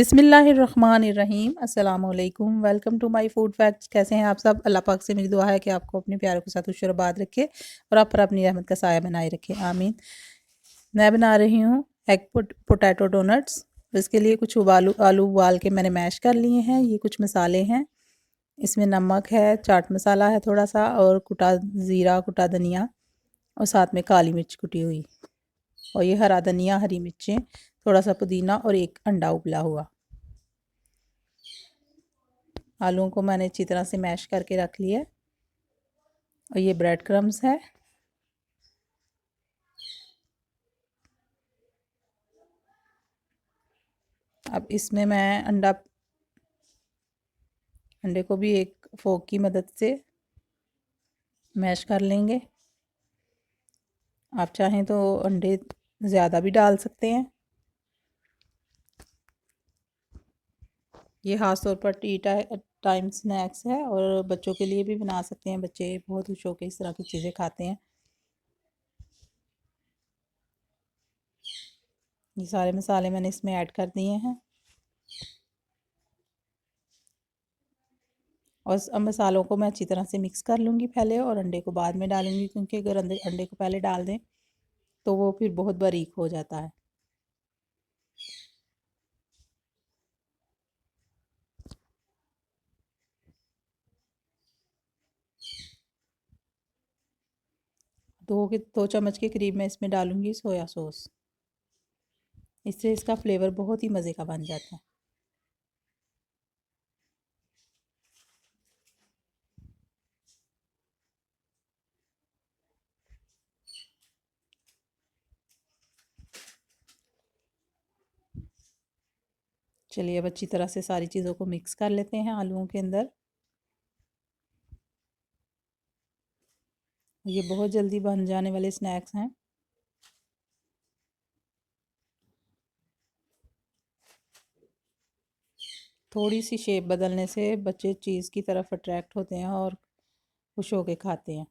बिस्मिल्लाहिर्रहमानिर्रहीम अस्सलाम वालेकुम। Welcome to my food facts. कैसे हैं आप सब? अल्लाह पाक से मेरी दुआ है कि आपको अपने प्यारों के साथ खुशरबाद रखे और आप पर अपनी रहमत का साया बनाए रखे, आमीन। मैं बना रही हूँ एग पोटैटो डोनट्स। इसके लिए कुछ आलू उबाल के मैंने मैश कर लिए हैं। ये कुछ मसाले हैं, इसमें नमक है, चाट मसाला है थोड़ा सा, और कुटा ज़ीरा, कुटा धनिया, और साथ में काली मिर्च कुटी हुई, और ये हरा धनिया, हरी मिर्चें, थोड़ा सा पुदीना और एक अंडा उबला हुआ। आलूओं को मैंने अच्छी तरह से मैश करके रख लिया। और ये ब्रेड क्रम्स है। अब इसमें मैं अंडे को भी एक फोक की मदद से मैश कर लेंगे। आप चाहें तो अंडे ज़्यादा भी डाल सकते हैं। ये ख़ास तौर पर टी टाइम स्नैक्स है, और बच्चों के लिए भी बना सकते हैं। बच्चे बहुत खुश होकर इस तरह की चीज़ें खाते हैं। ये सारे मसाले मैंने इसमें ऐड कर दिए हैं, और मसालों को मैं अच्छी तरह से मिक्स कर लूँगी पहले, और अंडे को बाद में डालूँगी, क्योंकि अगर अंडे को पहले डाल दें तो वो फिर बहुत बारीक हो जाता है। दो चम्मच के करीब मैं इसमें डालूँगी सोया सॉस। इससे इसका फ्लेवर बहुत ही मज़े का बन जाता है। चलिए अब अच्छी तरह से सारी चीज़ों को मिक्स कर लेते हैं आलूओं के अंदर। ये बहुत जल्दी बन जाने वाले स्नैक्स हैं। थोड़ी सी शेप बदलने से बच्चे चीज़ की तरफ अट्रैक्ट होते हैं और खुश होके खाते हैं।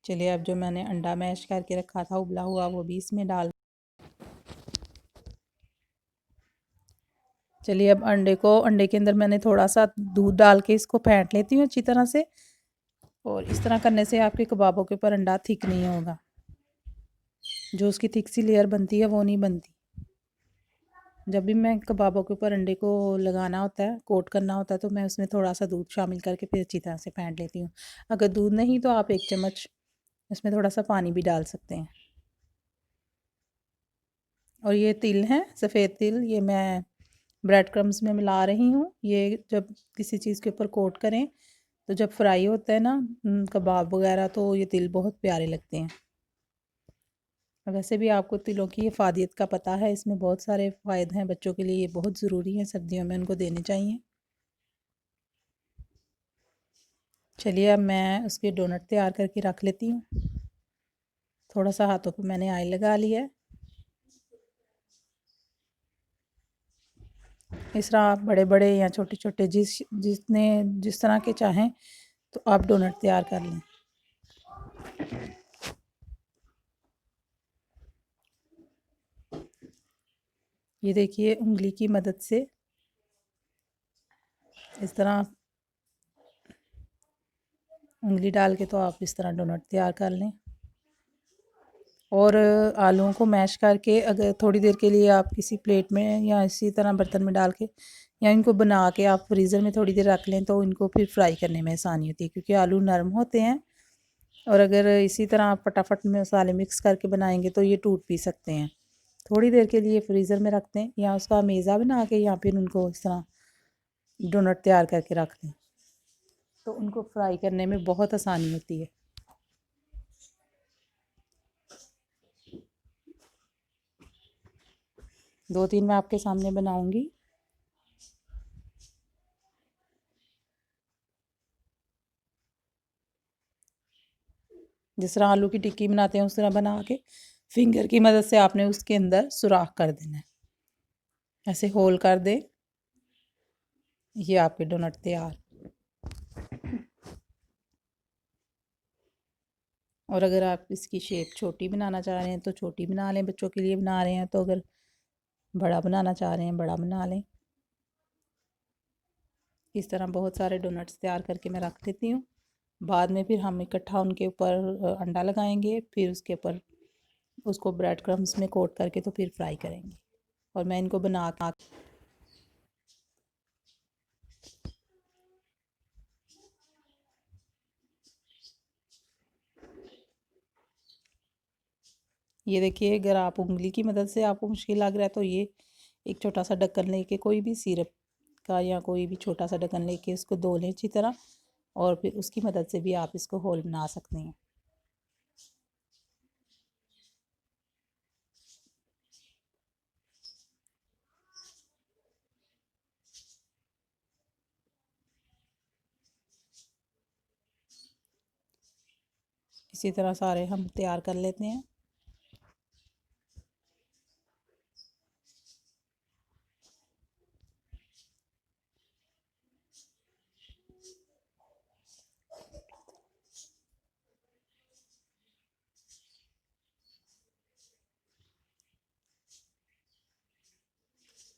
चलिए अब जो मैंने अंडा मैश करके रखा था उबला हुआ, वो भी इसमें डाल। चलिए अब अंडे के अंदर मैंने थोड़ा सा दूध डाल के इसको फेंट लेती हूँ अच्छी तरह से। और इस तरह करने से आपके कबाबों के ऊपर अंडा थिक नहीं होगा। जो उसकी थिक सी लेयर बनती है वो नहीं बनती। जब भी मैं कबाबों के ऊपर अंडे को लगाना होता है, कोट करना होता है, तो मैं उसमें थोड़ा सा दूध शामिल करके फिर अच्छी तरह से फेंट लेती हूँ। अगर दूध नहीं तो आप 1 चम्मच इसमें थोड़ा सा पानी भी डाल सकते हैं। और ये तिल हैं, सफ़ेद तिल, ये मैं ब्रेड क्रम्स में मिला रही हूँ। ये जब किसी चीज़ के ऊपर कोट करें तो जब फ्राई होता है ना कबाब वगैरह, तो ये तिल बहुत प्यारे लगते हैं। वैसे भी आपको तिलों की इफ़ादियत का पता है, इसमें बहुत सारे फ़ायदे हैं। बच्चों के लिए ये बहुत ज़रूरी है, सर्दियों में उनको देने चाहिए। चलिए अब मैं उसके डोनट तैयार करके रख लेती हूँ। थोड़ा सा हाथों पे मैंने ऑयल लगा लिया है। इस तरह आप बड़े बड़े या छोटे छोटे जिस तरह के चाहें तो आप डोनट तैयार कर लें। ये देखिए, उंगली की मदद से इस तरह उंगली डाल के तो आप इस तरह डोनट तैयार कर लें। और आलूओं को मैश करके अगर थोड़ी देर के लिए आप किसी प्लेट में या इसी तरह बर्तन में डाल के या इनको बना के आप फ्रीज़र में थोड़ी देर रख लें, तो इनको फिर फ्राई करने में आसानी होती है, क्योंकि आलू नरम होते हैं। और अगर इसी तरह आप फटाफट में मसाले मिक्स करके बनाएंगे तो ये टूट भी सकते हैं। थोड़ी देर के लिए फ्रीज़र में रख दें, या उसका मेज़ा बना के या फिर उनको इस तरह डोनट तैयार करके रख दें, तो उनको फ्राई करने में बहुत आसानी होती है। दो तीन मैं आपके सामने बनाऊंगी। जिस तरह आलू की टिक्की बनाते हैं उस तरह बना के फिंगर की मदद से आपने उसके अंदर सुराख कर देना है, ऐसे होल कर दे। ये आपके डोनट तैयार। और अगर आप इसकी शेप छोटी बनाना चाह रहे हैं तो छोटी बना लें, बच्चों के लिए बना रहे हैं तो अगर बड़ा बनाना चाह रहे हैं बड़ा बना लें। इस तरह बहुत सारे डोनट्स तैयार करके मैं रख लेती हूँ। बाद में फिर हम इकट्ठा उनके ऊपर अंडा लगाएंगे, फिर उसके ऊपर उसको ब्रेड क्रम्स में कोट करके तो फिर फ्राई करेंगे। और मैं इनको बना ये देखिए, अगर आप उंगली की मदद से आपको मुश्किल लग रहा है तो ये एक छोटा सा ढक्कन लेके, कोई भी सिरप का या कोई भी छोटा सा ढक्कन लेके इसको धो लें अच्छी तरह, और फिर उसकी मदद से भी आप इसको होल बना सकते हैं। इसी तरह सारे हम तैयार कर लेते हैं।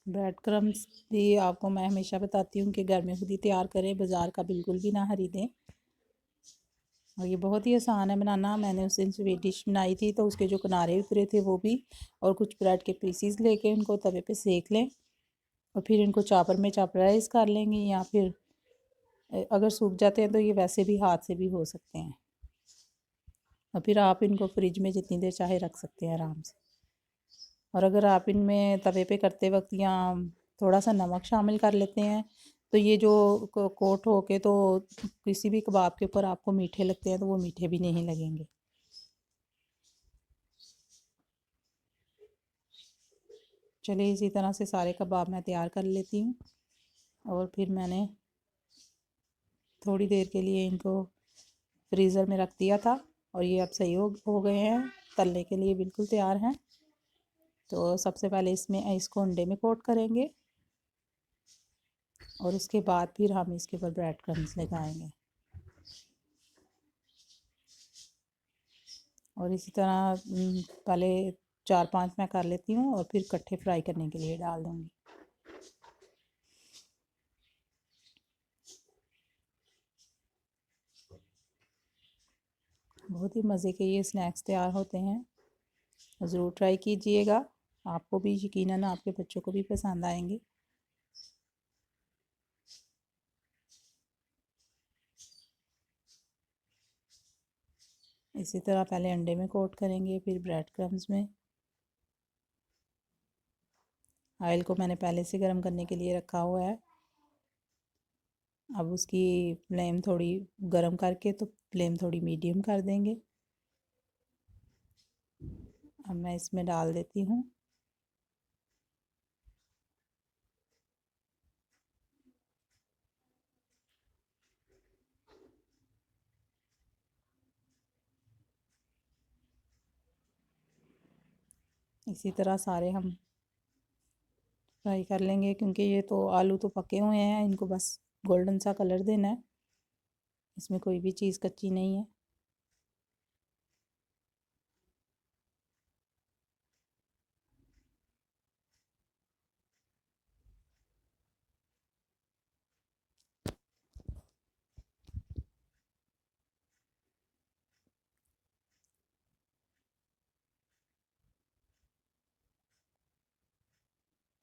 ब्रेड क्रम्स भी आपको मैं हमेशा बताती हूँ कि घर में खुद ही तैयार करें, बाज़ार का बिल्कुल भी ना खरीदें। और ये बहुत ही आसान है बनाना। मैंने उस दिन स्वीट डिश बनाई थी तो उसके जो किनारे उतरे थे वो भी, और कुछ ब्रेड के पीसीस लेके उनको तवे पे सेक लें और फिर इनको चॉपर में चॉपराइज कर लेंगे, या फिर अगर सूख जाते हैं तो ये वैसे भी हाथ से भी हो सकते हैं। और फिर आप इनको फ्रिज में जितनी देर चाहे रख सकते हैं आराम से। और अगर आप इनमें तवे पे करते वक्त या थोड़ा सा नमक शामिल कर लेते हैं तो ये जो कोट होके तो किसी भी कबाब के ऊपर आपको मीठे लगते हैं तो वो मीठे भी नहीं लगेंगे। चलिए, इसी तरह से सारे कबाब मैं तैयार कर लेती हूँ। और फिर मैंने थोड़ी देर के लिए इनको फ्रीज़र में रख दिया था और ये अब सही हो गए हैं, तलने के लिए बिल्कुल तैयार हैं। तो सबसे पहले इसमें इसको अंडे में कोट करेंगे और उसके बाद फिर हम इसके ऊपर ब्रेड क्रम्स लगाएंगे। और इसी तरह पहले 4-5 मैं कर लेती हूँ और फिर इकट्ठे फ्राई करने के लिए डाल दूँगी। बहुत ही मज़े के ये स्नैक्स तैयार होते हैं, ज़रूर ट्राई कीजिएगा। आपको भी यकीनन आपके बच्चों को भी पसंद आएंगे। इसी तरह पहले अंडे में कोट करेंगे, फिर ब्रेड क्रम्स में। ऑयल को मैंने पहले से गर्म करने के लिए रखा हुआ है। अब उसकी फ्लेम थोड़ी गर्म करके तो फ्लेम थोड़ी मीडियम कर देंगे। अब मैं इसमें डाल देती हूँ इसी तरह सारे हम फ्राई कर लेंगे, क्योंकि ये तो आलू तो पके हुए हैं, इनको बस गोल्डन सा कलर देना है, इसमें कोई भी चीज़ कच्ची नहीं है।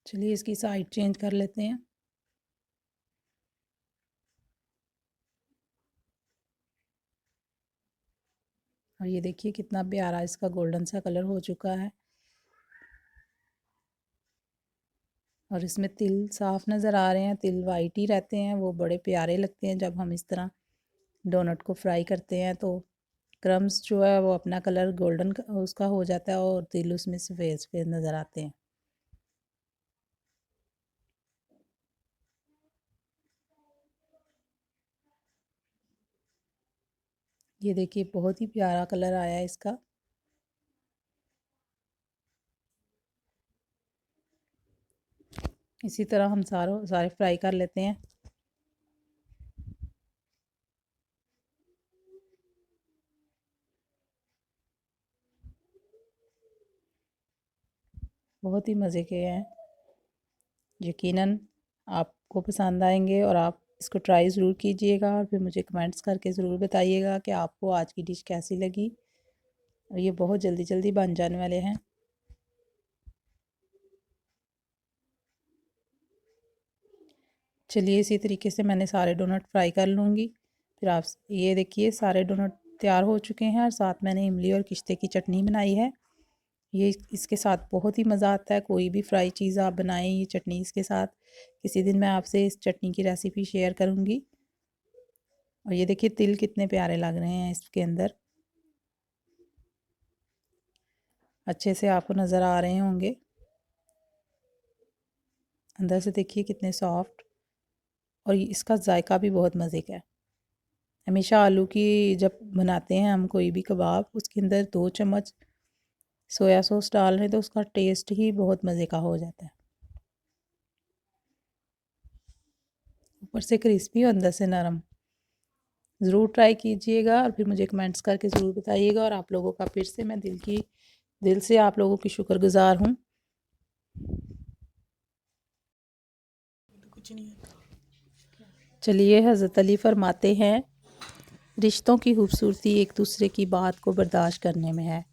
चलिए, इसकी साइड चेंज कर लेते हैं। और ये देखिए कितना प्यारा इसका गोल्डन सा कलर हो चुका है और इसमें तिल साफ नज़र आ रहे हैं। तिल वाइट ही रहते हैं, वो बड़े प्यारे लगते हैं जब हम इस तरह डोनट को फ्राई करते हैं तो क्रम्स जो है वो अपना कलर गोल्डन उसका हो जाता है और तिल उसमें सफ़ेद सफ़ेद नज़र आते हैं। ये देखिए बहुत ही प्यारा कलर आया है इसका। इसी तरह हम सारे फ्राई कर लेते हैं। बहुत ही मज़े के हैं, यकीनन आपको पसंद आएंगे और आप इसको ट्राई ज़रूर कीजिएगा और फिर मुझे कमेंट्स करके ज़रूर बताइएगा कि आपको आज की डिश कैसी लगी। और ये बहुत जल्दी जल्दी बन जाने वाले हैं। चलिए इसी तरीके से मैंने सारे डोनट फ्राई कर लूँगी। फिर आप ये देखिए सारे डोनट तैयार हो चुके हैं और साथ मैंने इमली और किश्ते की चटनी बनाई है। ये इसके साथ बहुत ही मज़ा आता है। कोई भी फ्राई चीज़ आप बनाएं ये चटनी इसके साथ। किसी दिन मैं आपसे इस चटनी की रेसिपी शेयर करूँगी। और ये देखिए तिल कितने प्यारे लग रहे हैं इसके अंदर, अच्छे से आपको नज़र आ रहे होंगे। अंदर से देखिए कितने सॉफ्ट, और इसका जायका भी बहुत मज़े का है। हमेशा आलू की जब बनाते हैं हम कोई भी कबाब, उसके अंदर 2 चम्मच सोया सॉस डाल रहे हैं तो उसका टेस्ट ही बहुत मज़े का हो जाता है। ऊपर से क्रिस्पी और अंदर से नरम। ज़रूर ट्राई कीजिएगा और फिर मुझे कमेंट्स करके ज़रूर बताइएगा। और आप लोगों का फिर से मैं दिल से आप लोगों की शुक्रगुज़ार हूँ। चलिए हज़रत अली फरमाते हैं, रिश्तों की खूबसूरती एक दूसरे की बात को बर्दाश्त करने में है।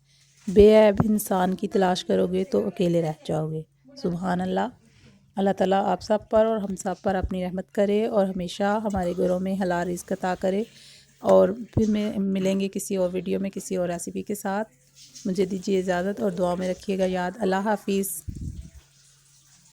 बेऐब इंसान की तलाश करोगे तो अकेले रह जाओगे। सुभान अल्लाह। अल्लाह ताला आप सब पर और हम सब पर अपनी रहमत करे और हमेशा हमारे घरों में हलाल रिज़्क अता करे। और फिर मिलेंगे किसी और वीडियो में किसी और रेसिपी के साथ। मुझे दीजिए इजाज़त और दुआ में रखिएगा याद। अल्लाह हाफ़िज़।